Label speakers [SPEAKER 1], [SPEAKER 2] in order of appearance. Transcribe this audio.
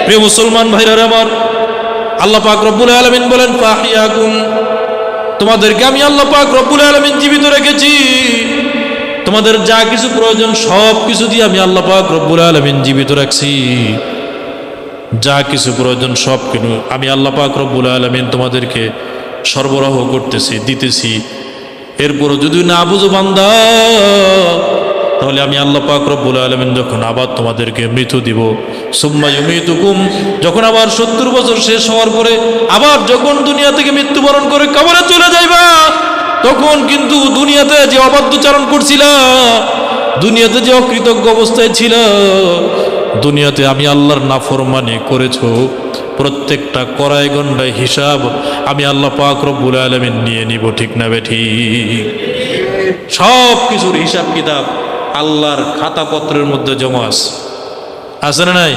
[SPEAKER 1] প্রিয় মুসলমান ভাইরা আমার, আল্লাহ পাক রব্বুল আলামিন বলেন ফাহিয়াকুম, তোমাদেরকে আমি আল্লাহ পাক রব্বুল আলামিন জীবিত রেখেছি। তোমাদের যা কিছু প্রয়োজন সব কিছু দিয়ে আমি আল্লাহ পাক রব্বুল আলামিন জীবিত রাখছি। যা কিছু প্রয়োজন সব কিছু আমি আল্লাহ পাক রব্বুল আলামিন তোমাদেরকে সরবরাহ করতেছি, দিতেছি। এরপরও যদি না বুঝো বান্দা, তাহলে আমি আল্লাহ পাক রব্বুল আলামিন যখন আবার তোমাদেরকে মৃত্যু দিব, সুম্মা ইউমীতুকুম, যখন আবার 70 বছর শেষ হওয়ার পরে আবার যখন দুনিয়া থেকে মৃত্যুবরণ করে কবরে চলে যাইবা, তখন কিন্তু দুনিয়াতে যে অবাধ্যচারণ করছিলা, দুনিয়াতে যে অকৃতজ্ঞ অবস্থায় ছিল, দুনিয়াতে আমি আল্লাহর নাফরমানি করেছো, প্রত্যেকটা কড়াই গন্ডায় হিসাব আমি আল্লাহ পাক রব্বুল আলামিন নিয়ে নিব। ঠিক না বেঠিক? সব কিছুর হিসাব কিতাব আল্লাহর খাতাপত্রের মধ্যে জমা আছে না নাই?